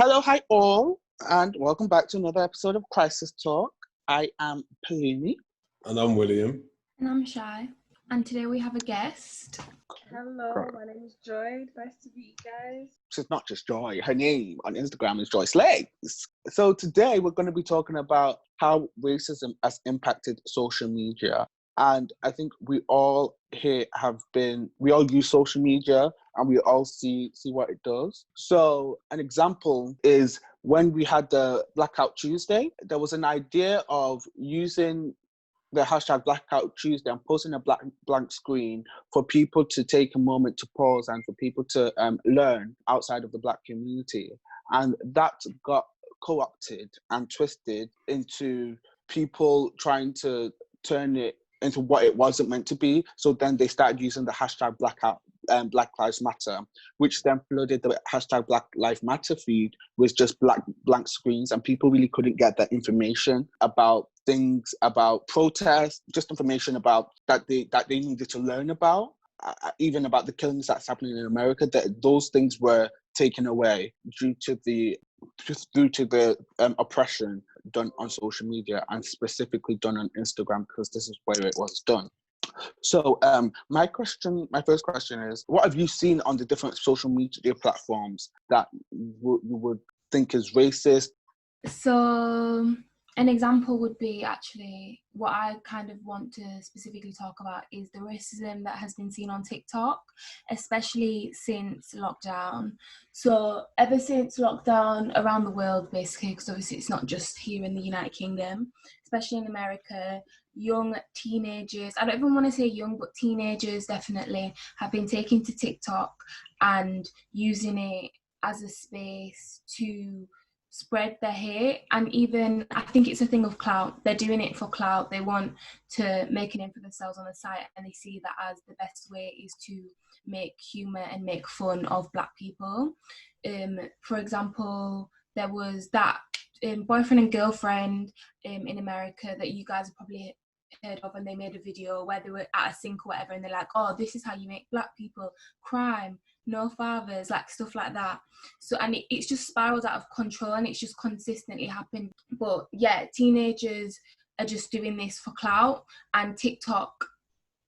Hello, hi all, and welcome back to another episode of Crisis Talk. I am Palini. And I'm William. And I'm Shy. And today we have a guest. Hello, my name is Joy. Nice to meet you guys. She's not just Joy, her name on Instagram is Joyce Legs. So today we're going to be talking about how racism has impacted social media. And I think we all here we all use social media and we all see what it does. So an example is when we had the Blackout Tuesday, there was an idea of using the hashtag Blackout Tuesday and posting a blank screen for people to take a moment to pause and for people to learn outside of the Black community. And that got co-opted and twisted into people trying to turn it into what it wasn't meant to be. So then they started using the hashtag Black Lives Matter, which then flooded the hashtag Black Lives Matter feed with just blank screens, and people really couldn't get that information about things about protests, just information about that they needed to learn about, even about the killings that's happening in America. That those things were taken away due to the oppression done on social media, and specifically done on Instagram, because this is where it was done. So my first question is, what have you seen on the different social media platforms that you would think is racist? So an example would be actually what I kind of want to specifically talk about is the racism that has been seen on TikTok, especially since lockdown. So ever since lockdown around the world, basically, because obviously it's not just here in the United Kingdom, especially in America, young teenagers, I don't even want to say young, but teenagers definitely have been taking to TikTok and using it as a space to spread their hate. And even I think it's a thing of clout. They're doing it for clout. They want to make a name for themselves on the site, and they see that as the best way is to make humour and make fun of Black people. For example, there was that boyfriend and girlfriend in America that you guys have probably heard of, and they made a video where they were at a sink or whatever, and they're like, oh, this is how you make Black people, crime, no fathers, like stuff like that. So, and it's just spiraled out of control, and it's just consistently happened. But yeah, teenagers are just doing this for clout, and TikTok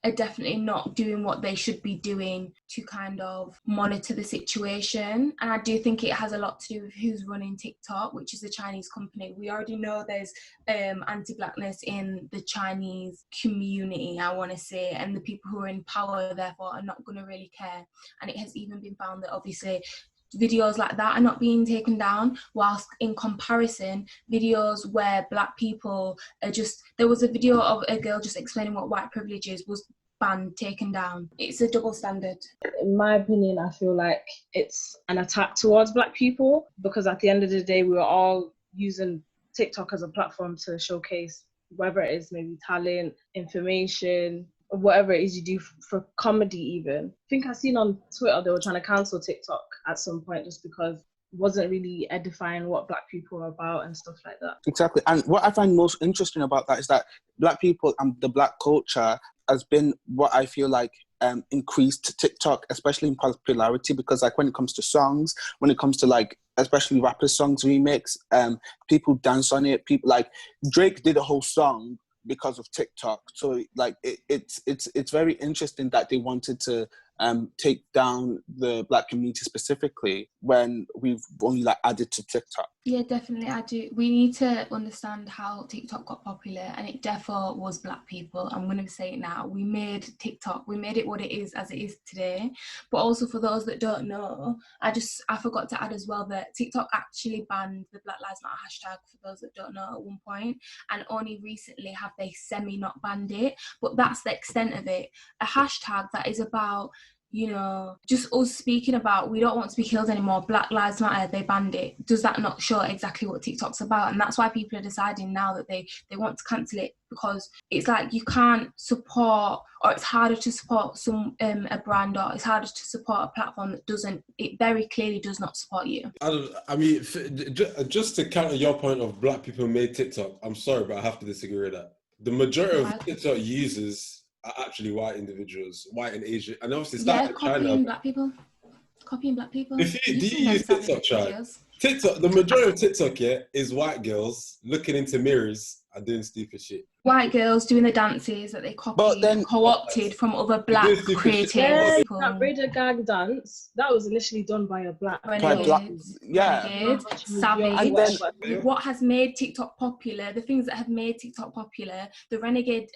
are definitely not doing what they should be doing to kind of monitor the situation. And I do think it has a lot to do with who's running TikTok, which is a Chinese company. We already know there's anti-Blackness in the Chinese community, I want to say, and the people who are in power, therefore, are not going to really care. And it has even been found that obviously videos like that are not being taken down, whilst in comparison, videos where Black people are just, there was a video of a girl just explaining what white privilege is, was banned, taken down. It's a double standard. In my opinion, I feel like it's an attack towards Black people, because at the end of the day, we're all using TikTok as a platform to showcase whether it is maybe talent, information, whatever it is you do for comedy even. I think I seen on Twitter they were trying to cancel TikTok at some point just because it wasn't really edifying what Black people are about and stuff like that. Exactly. And what I find most interesting about that is that Black people and the Black culture has been what I feel like increased TikTok, especially in popularity, because like when it comes to songs, when it comes to like especially rapper songs remix, people dance on it. People like Drake did a whole song because of TikTok. So like it's very interesting that they wanted to take down the Black community specifically when we've only like added to TikTok. Yeah, definitely. I do. We need to understand how TikTok got popular, and it therefore was Black people. I'm going to say it now. We made TikTok, we made it what it is as it is today. But also for those that don't know, I forgot to add as well that TikTok actually banned the Black Lives Matter hashtag, for those that don't know, at one point, and only recently have they not banned it. But that's the extent of it. A hashtag that is about, you know, just us speaking about we don't want to be killed anymore, Black Lives Matter, they banned it. Does that not show exactly what TikTok's about? And that's why people are deciding now that they want to cancel it, because it's like you can't support, or it's harder to support a brand, or it's harder to support a platform that it very clearly does not support you. I mean, just to counter your point of Black people made TikTok, I'm sorry, but I have to disagree with that. The majority of TikTok users are actually white individuals, white and Asian, and obviously copying China. Black people. Do you Do you use TikTok, Chad? TikTok, the majority of TikTok, yeah, is white girls looking into mirrors and doing stupid shit. White girls doing the dances that they But copied then- and co-opted from other They black do stupid shit. creatives. Yeah, people. that Raider Gang dance, that was initially done by a black. Renegades, yeah. Renegades, And Savage. then- What has made TikTok popular, the things that have made TikTok popular, the Renegade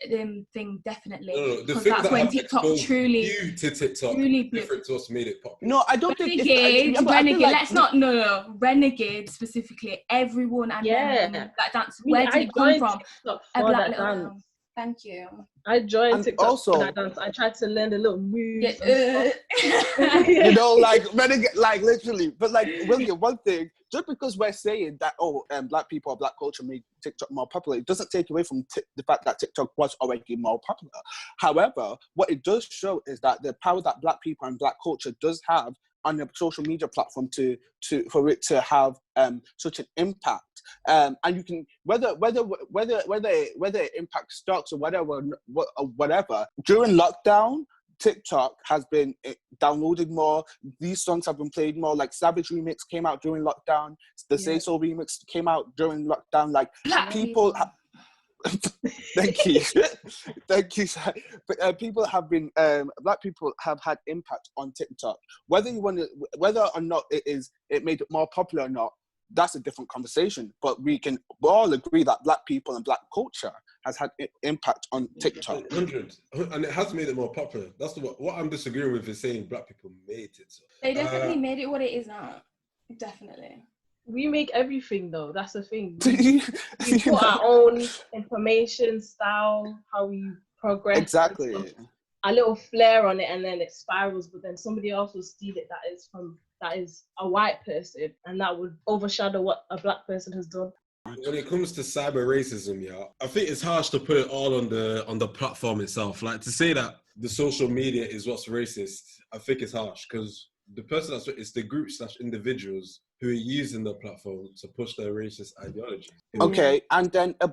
thing definitely. No, the Because thing that's that when have TikTok exposed truly, you to TikTok truly blew. different to what's made it popular. No, I don't think. Renegade, Yeah, but I feel Renegade. like- Let's not no. Renegade specifically. Everyone and Yeah. them, that dance. I mean, Where did I it come joined from? TikTok A for black that little dance. girl. Thank you. I joined And TikTok also- for that dance. I tried to learn the little moves. Yeah, and stuff. You know, like renegade, like literally. But like, William, one thing, just because we're saying that, black people or black culture made TikTok more popular, it doesn't take away from the fact that TikTok was already more popular. However, what it does show is that the power that black people and black culture does have on the social media platform for it to have such an impact. And you can whether it impacts stocks or whatever. During lockdown, TikTok has been downloaded more. These songs have been played more. Like Savage remix came out during lockdown. The Say So remix came out during lockdown. Like Black people. Thank you, thank you. But people have been, black people have had impact on TikTok. Whether or not it made it more popular or not, that's a different conversation. But we can all agree that black people and black culture has had impact on TikTok. 100, and it has made it more popular. That's what I'm disagreeing with is saying black people made it. They definitely made it what it is now. Definitely. We make everything though. That's the thing. You We put our own information, style, how we progress. Exactly. and stuff, a little flair on it, and then it spirals. But then somebody else will steal it. That is a white person, and that would overshadow what a black person has done. When it comes to cyber racism, yeah, I think it's harsh to put it all on the platform itself. Like to say that the social media is what's racist, I think it's harsh because the person it's the group/individuals who are using the platform to push their racist ideology. Okay, and then a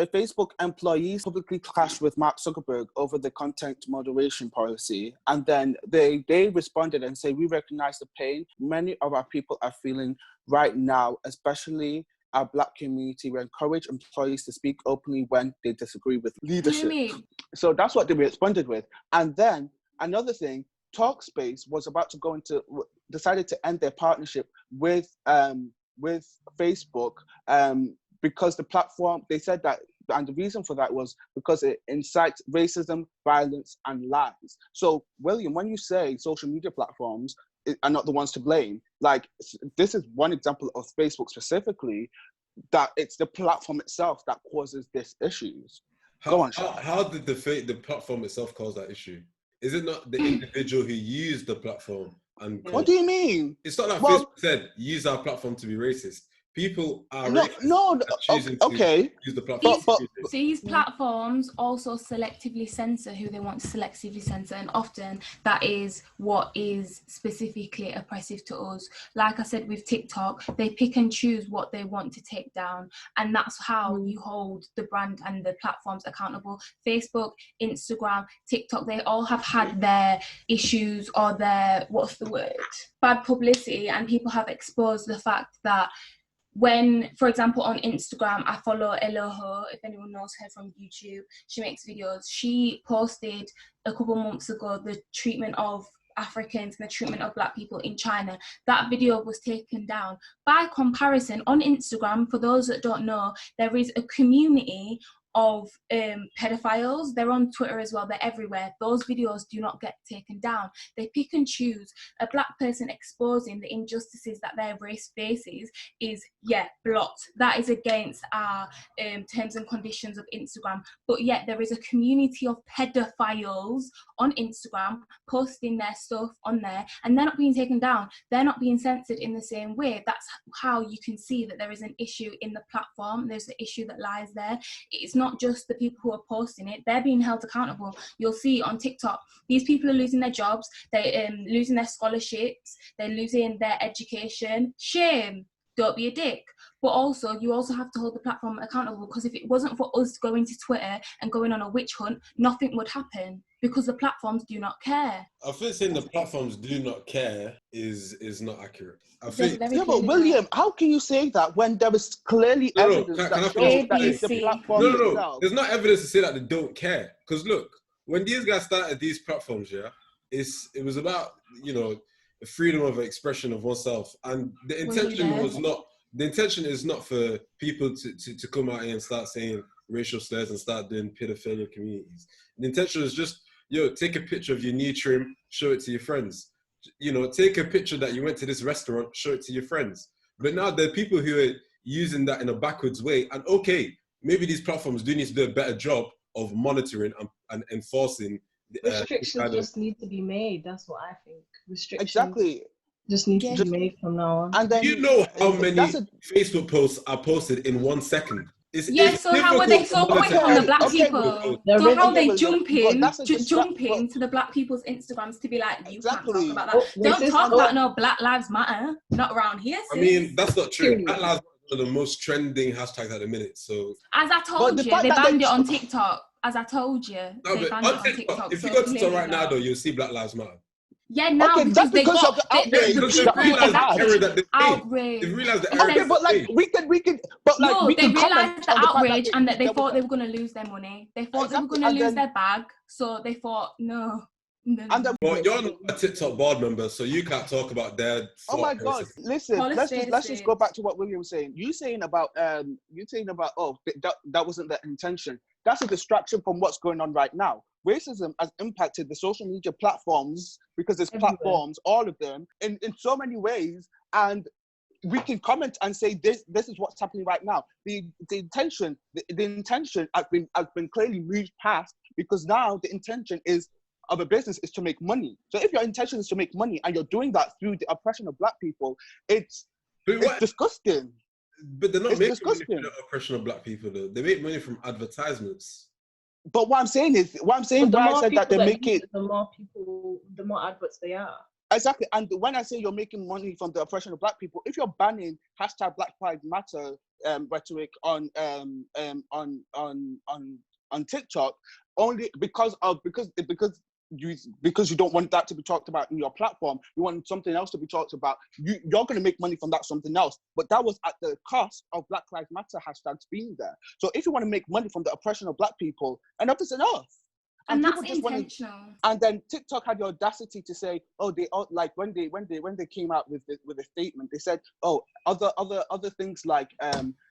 Facebook employee publicly clashed with Mark Zuckerberg over the content moderation policy, and then they responded and say, "We recognize the pain many of our people are feeling right now, especially our black community. We encourage employees to speak openly when they disagree with leadership." So that's what they responded with. And then another thing, Talkspace was about to decided to end their partnership with Facebook because the platform, they said that, and the reason for that was because it incites racism, violence, and lies. So, William, when you say social media platforms are not the ones to blame, like this is one example of Facebook specifically, that it's the platform itself that causes these issues. Go on, Sean. How did the platform itself cause that issue? Is it not the individual who used the platform? And What do you mean? It's not like Facebook said, use our platform to be racist. People are choosing okay. to use the platform. These platforms also selectively censor who they want to selectively censor, and often that is what is specifically oppressive to us. Like I said with TikTok, they pick and choose what they want to take down, and that's how you hold the brand and the platforms accountable. Facebook, Instagram, TikTok, they all have had their issues or their, bad publicity, and people have exposed the fact that when, for example, on Instagram, I follow Eloho, if anyone knows her from YouTube, she makes videos. She posted a couple months ago the treatment of Africans and the treatment of black people in China. That video was taken down. By comparison, on Instagram, for those that don't know, there is a community of pedophiles. They're on Twitter as well, they're everywhere. Those videos do not get taken down. They pick and choose. A black person exposing the injustices that their race faces is blocked. That is against our terms and conditions of Instagram. But yet there is a community of pedophiles on Instagram posting their stuff on there, and they're not being taken down. They're not being censored in the same way. That's how you can see that there is an issue in the platform. There's an issue that lies there. It's not just the people who are posting it, they're being held accountable. You'll see on TikTok, these people are losing their jobs, they're losing their scholarships, they're losing their education. Shame, don't be a dick. But also, you also have to hold the platform accountable, because if it wasn't for us going to Twitter and going on a witch hunt, nothing would happen. because the platforms do not care. I think saying the platforms do not care is not accurate. I There's think very Yeah, but clearly William, how can you say that when there is clearly No, no, evidence can I that finish shows what that I'm it's the saying? platforms no. itself? There's not evidence to say that they don't care. Because look, when these guys started these platforms, yeah, it was about, you know, the freedom of expression of oneself, and the Was he intention there? was not. The intention is not for people to come out here and start saying racial slurs and start doing pedophilia communities. The intention is just, yo, take a picture of your new trim, show it to your friends. You know, take a picture that you went to this restaurant, show it to your friends. But now there are people who are using that in a backwards way. And okay, maybe these platforms do need to do a better job of monitoring and enforcing. Restrictions just need to be made. That's what I think. Restrictions Exactly. just need Yeah. to be made from now on. And then Do you know how many that's a, Facebook posts are posted in 1 second? Yeah, so how are they so quick on the black okay, people? They're So how really- they but jumping, that's a jumping to the black people's Instagrams to be like, you can't Exactly. talk about that. Oh, Don't racist. talk Oh. about no Black Lives Matter. Not around here, I sis. mean, that's not true. Period. Black Lives Matter is one of the most trending hashtags at the minute. So, As I told the you, fact they that banned it on TikTok. As I told you, no, they but banned it on on TikTok, TikTok. if you So go to TikTok clearly right now, not. though, you'll see Black Lives Matter. Yeah, now Okay, because that's they because got of the the outrage Because that they people realized the had. error that they made. outrage. They realized the It error Okay, says- but like we can, but like No, we they can realized comment the on the fact outrage that and that they there was thought they were going to lose their money. They thought they were Exactly, going to and lose then- their bag. So they thought, no. And then- Well, you're not a TikTok board member, so you can't talk about their Oh my thought God! process. Listen, Call a let's spade a just spade. go back to what William was saying. You saying about that wasn't the intention. That's a distraction from what's going on right now. Racism has impacted the social media platforms because there's Everywhere. platforms, all of them, in so many ways, and we can comment and say this is what's happening right now. The intention has been clearly moved past, because now the intention of a business is to make money. So if your intention is to make money and you're doing that through the oppression of black people, it's disgusting. But they're not It's making disgusting. money from the oppression of black people, though. They make money from advertisements. But what I'm saying But why I said that they make use it the more people, the more adverts they are. exactly. And when I say you're making money from the oppression of black people, if you're banning hashtag Black Lives Matter rhetoric on TikTok only because you don't want that to be talked about in your platform, you want something else to be talked about, you're going to make money from that something else. But that was at the cost of Black Lives Matter hashtags being there. So if you want to make money from the oppression of black people, enough is enough. And that's people just wanna- intentional. And then TikTok had the audacity to say, oh, they all, like when they came out with a statement, they said, oh, other things like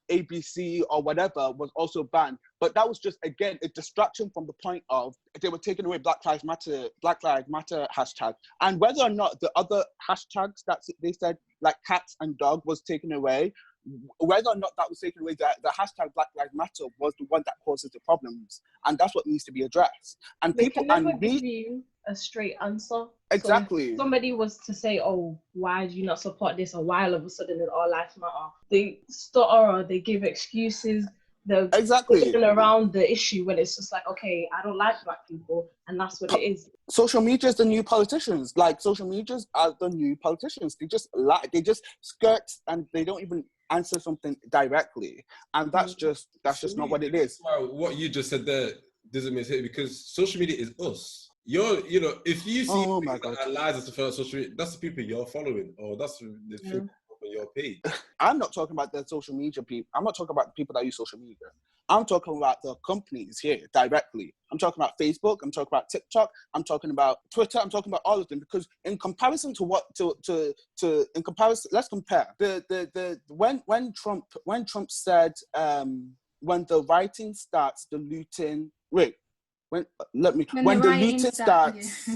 ABC or whatever was also banned. But that was just, again, a distraction from the point of they were taking away Black Lives Matter hashtag. And whether or not the other hashtags that they said, like cats and dog, was taken away, whether or not that was taken away, the hashtag Black Lives Matter was the one that causes the problems. And that's what needs to be addressed. And They people, can never and give we, you a straight answer. exactly. So if somebody was to say, oh, why do you not support this? Or why all of a sudden it all life matter? They stutter or they give excuses. They're Exactly. pushing around the issue when it's just like, okay, I don't like black people, and that's what it is. Social media is the new politicians. Like, social medias are the new politicians. They just lie, they just skirt, and they don't even answer something directly. And that's just not what it is. Well, what you just said there doesn't make sense, because social media is us. If you see Oh my people God. that lies as on social media, that's the people you're following, or that's the people on your page. I'm not talking about the social media people. I'm not talking about the people that use social media. I'm talking about the companies here directly. I'm talking about Facebook. I'm talking about TikTok. I'm talking about Twitter. I'm talking about all of them, because in comparison to in comparison, let's compare when Trump said when the rioting starts, the looting. Wait, when the looting starts,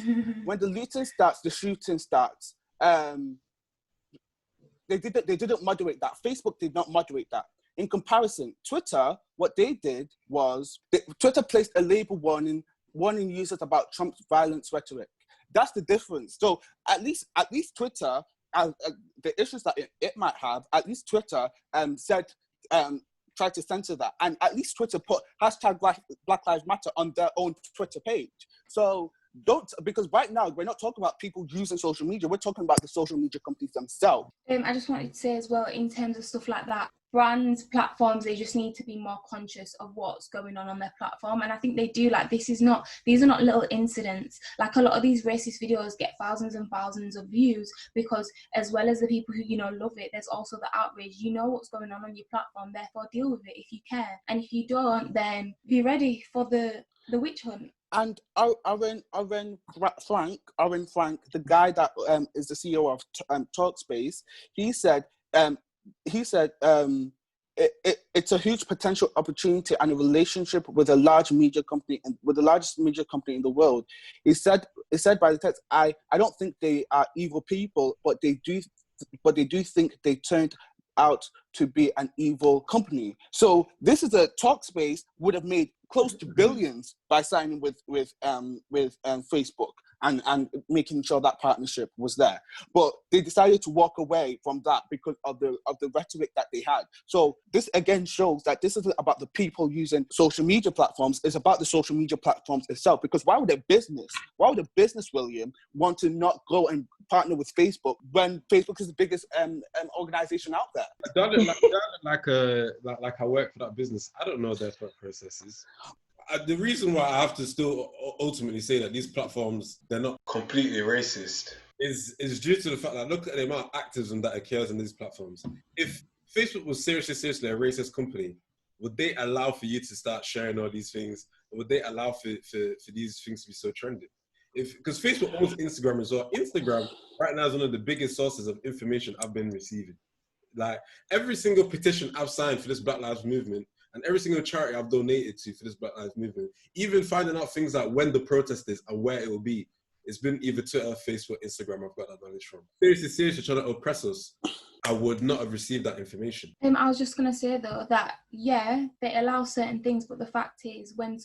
when the looting starts, the shooting starts. They didn't moderate that. Facebook did not moderate that. In comparison, Twitter, what they did was Twitter placed a label warning users about Trump's violence rhetoric. That's the difference. So at least Twitter, the issues that it might have, at least Twitter tried to censor that, and at least Twitter put hashtag Black Lives Matter on their own Twitter page. So because right now we're not talking about people using social media, we're talking about the social media companies themselves. I just wanted to say as well, in terms of stuff like that, brands, platforms, they just need to be more conscious of what's going on their platform. And I think they do. Like, these are not little incidents. Like, a lot of these racist videos get thousands and thousands of views because, as well as the people who, love it, there's also the outrage. You know what's going on your platform, therefore deal with it if you care. And if you don't, then be ready for the witch hunt. And Aaron Frank, the guy that is the CEO of Talkspace, he said it's a huge potential opportunity and a relationship with a large media company, and with the largest media company in the world. It said by the text, I don't think they are evil people, but they do think they turned out to be an evil company. So this is a Talkspace would have made close to billions by signing with Facebook and making sure that partnership was there. But they decided to walk away from that because of the rhetoric that they had. So this again shows that this isn't about the people using social media platforms, it's about the social media platforms itself. Because why would a business, William, want to not go and partner with Facebook when Facebook is the biggest organization out there? Like I work for that business. I don't know their thought processes. The reason why I have to still ultimately say that these platforms, they're not completely racist, is due to the fact that look at the amount of activism that occurs in these platforms. If Facebook was seriously a racist company, would they allow for you to start sharing all these things? Or would they allow for these things to be so trendy? Because Facebook owns Instagram as well. Instagram right now is one of the biggest sources of information I've been receiving. Like, every single petition I've signed for this Black Lives Movement, and every single charity I've donated to for this Black Lives Movement, even finding out things like when the protest is and where it will be, it's been either Twitter, Facebook, Instagram, I've got that knowledge from. Seriously trying to oppress us, I would not have received that information. I was just going to say, though, that, yeah, they allow certain things, but the fact is, when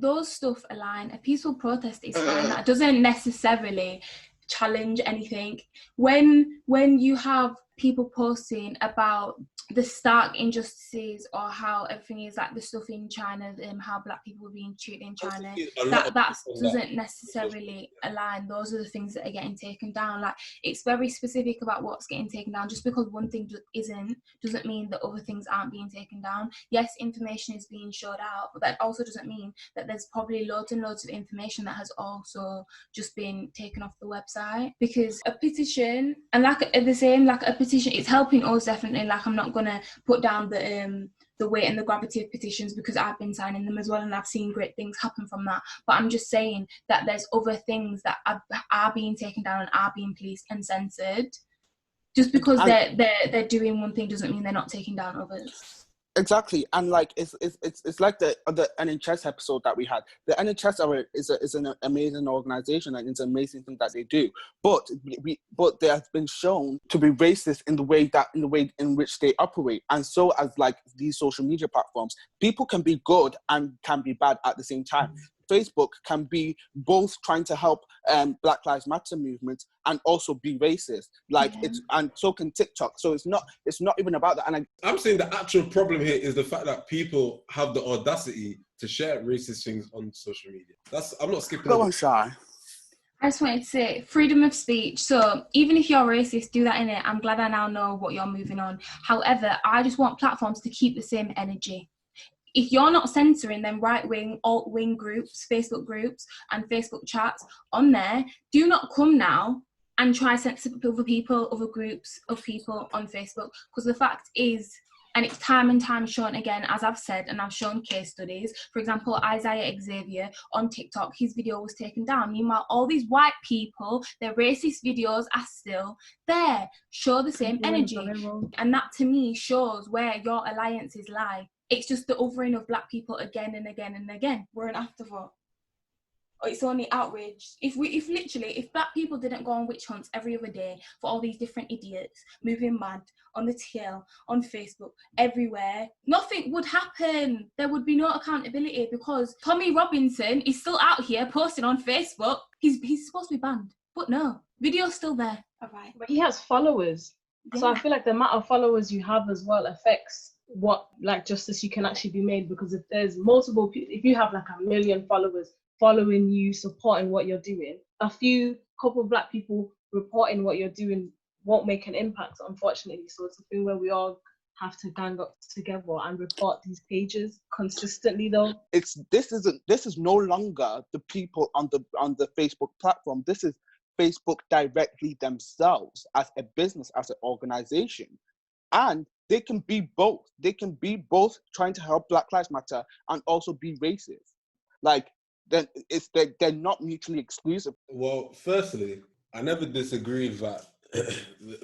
those stuff align, a peaceful protest is fine. That doesn't necessarily challenge anything. When you have people posting about the stark injustices or how everything is, like the stuff in China, how black people are being treated in China, that doesn't necessarily align. Those are the things that are getting taken down. Like, it's very specific about what's getting taken down. Just because one thing doesn't mean that other things aren't being taken down. Yes, information is being showed out, but that also doesn't mean that there's probably loads and loads of information that has also just been taken off the website. Because a petition, and like a petition, it's helping us definitely. Like, I'm not gonna put down the weight and the gravity of petitions because I've been signing them as well, and I've seen great things happen from that. But I'm just saying that there's other things that are being taken down and are being policed and censored. Just because they're doing one thing doesn't mean they're not taking down others. Exactly, and like it's like the NHS episode that we had. The NHS is an amazing organization, and it's an amazing thing that they do. But they have been shown to be racist in the way in which they operate, and so as like these social media platforms, people can be good and can be bad at the same time. Facebook can be both trying to help Black Lives Matter movement and also be racist. And so can TikTok. So it's not even about that. And I'm saying the actual problem here is the fact that people have the audacity to share racist things on social media. I'm not skipping. Go on, Shy. I just wanted to say freedom of speech. So even if you're racist, do that in it. I'm glad I now know what you're moving on. However, I just want platforms to keep the same energy. If you're not censoring them right-wing, alt-wing groups, Facebook groups and Facebook chats on there, do not come now and try to censor other groups of people on Facebook. Because the fact is, and it's time and time shown again, as I've said, and I've shown case studies. For example, Isaiah Xavier on TikTok, his video was taken down. Meanwhile, all these white people, their racist videos are still there. Show the same energy. And that to me shows where your alliances lie. It's just the othering of black people again and again and again. We're an afterthought. It's only outrage. If black people didn't go on witch hunts every other day for all these different idiots moving mad on the TL, on Facebook, everywhere, nothing would happen. There would be no accountability because Tommy Robinson is still out here posting on Facebook. He's supposed to be banned, but no, video's still there. All right. But he has followers. Yeah. So I feel like the amount of followers you have as well affects what like justice you can actually be made, because if there's multiple people, if you have like 1 million followers following you, supporting what you're doing, a couple of black people reporting what you're doing won't make an impact, unfortunately. So it's a thing where we all have to gang up together and report these pages consistently though? This is no longer the people on the Facebook platform. This is Facebook directly themselves as a business, as an organization. And they can be both. They can be both trying to help Black Lives Matter and also be racist. Like, then they're not mutually exclusive. Well, firstly, I never disagreed that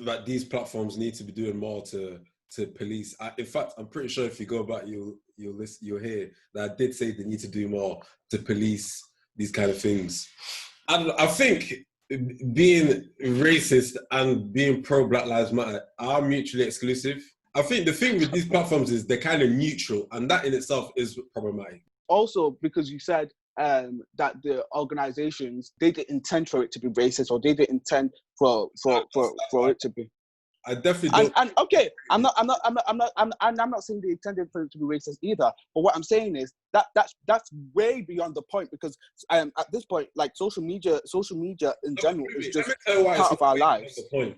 that these platforms need to be doing more to police. In fact, I'm pretty sure if you go back, you'll hear that I did say they need to do more to police these kind of things. And I think being racist and being pro Black Lives Matter are mutually exclusive. I think the thing with these platforms is they're kind of neutral, and that in itself is problematic. Also, because you said that the organizations, they didn't intend for it to be racist, or they didn't intend for it to be. I definitely don't. And okay, I'm not saying they intended for it to be racist either. But what I'm saying is that's way beyond the point, because at this point, like social media in general is just part of our lives. The point.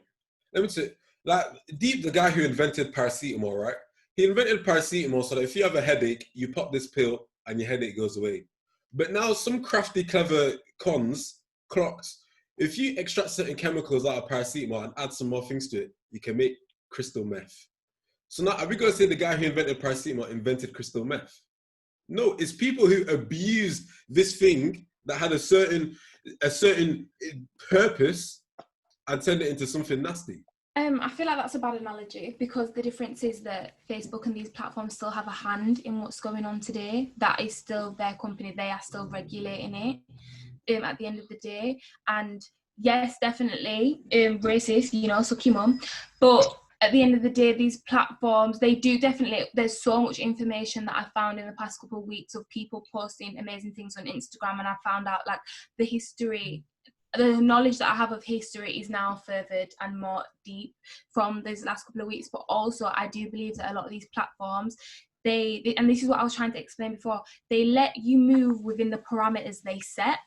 Let me say, like Deep, the guy who invented paracetamol, right? He invented paracetamol so that if you have a headache, you pop this pill and your headache goes away. But now some crafty, clever clocks, if you extract certain chemicals out of paracetamol and add some more things to it, you can make crystal meth. So now, are we going to say the guy who invented paracetamol invented crystal meth? No, it's people who abused this thing that had a certain purpose and turned it into something nasty. I feel like that's a bad analogy, because the difference is that Facebook and these platforms still have a hand in what's going on today. That is still their company. They are still regulating it at the end of the day. And yes, definitely racist, suck your mum. But at the end of the day, these platforms, they do definitely, there's so much information that I found in the past couple of weeks of people posting amazing things on Instagram, and I found out like the knowledge that I have of history is now furthered and more deep from those last couple of weeks. But also, I do believe that a lot of these platforms, they and this is what I was trying to explain before, they let you move within the parameters they set.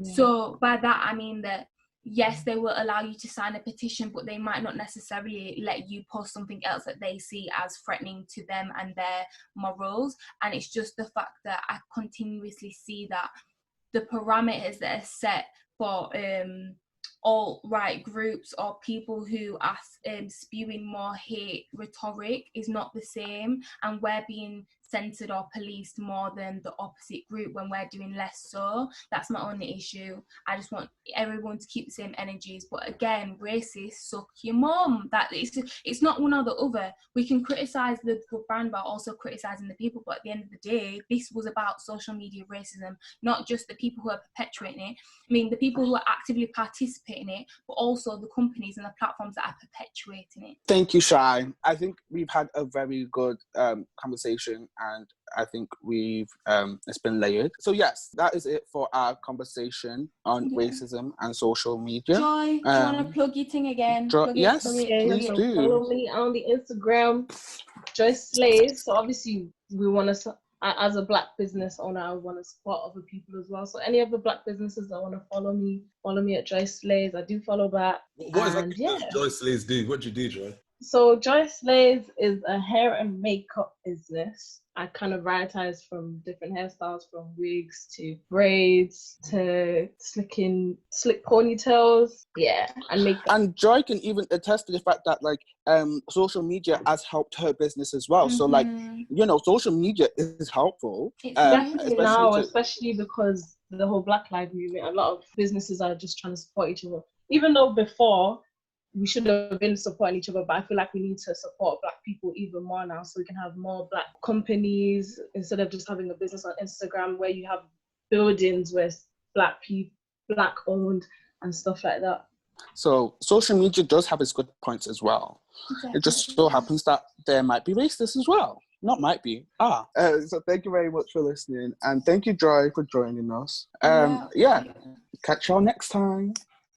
Yeah. So by that, I mean that, yes, they will allow you to sign a petition, but they might not necessarily let you post something else that they see as threatening to them and their morals. And it's just the fact that I continuously see that the parameters that are set for alt-right groups or people who are spewing more hate rhetoric is not the same, and we're being censored or policed more than the opposite group when we're doing less so. That's my only issue. I just want everyone to keep the same energies. But again, racist, suck your mum. That it's not one or the other. We can criticise the brand by also criticising the people, but at the end of the day, this was about social media racism, not just the people who are perpetuating it. I mean, the people who are actively participating in it, but also the companies and the platforms that are perpetuating it. Thank you, Shai. I think we've had a very good conversation, and I think it's been layered. So yes, that is it for our conversation on racism and social media. Joy, do you want to plug your thing again? Yes, please do. Follow me on the Instagram, Joy Slays. So obviously we want to, as a Black business owner, I want to support other people as well. So any other Black businesses that want to follow me at Joy Slays. I do follow back. What does Joy Slays do? What do you do, Joy? So Joy Slays is a hair and makeup business. I kind of varietize from different hairstyles, from wigs to braids to slick ponytails. Yeah, and makeup. And Joy can even attest to the fact that social media has helped her business as well. Mm-hmm. So social media is helpful. Especially because the whole Black Lives movement, a lot of businesses are just trying to support each other. Even though before we should have been supporting each other, but I feel like we need to support Black people even more now, so we can have more Black companies instead of just having a business on Instagram where you have buildings where it's Black people, Black owned and stuff like that. So social media does have its good points as well. Exactly. It just so happens that there might be racists as well. Not might be. So thank you very much for listening, and thank you, Joy, for joining us. Catch y'all next time.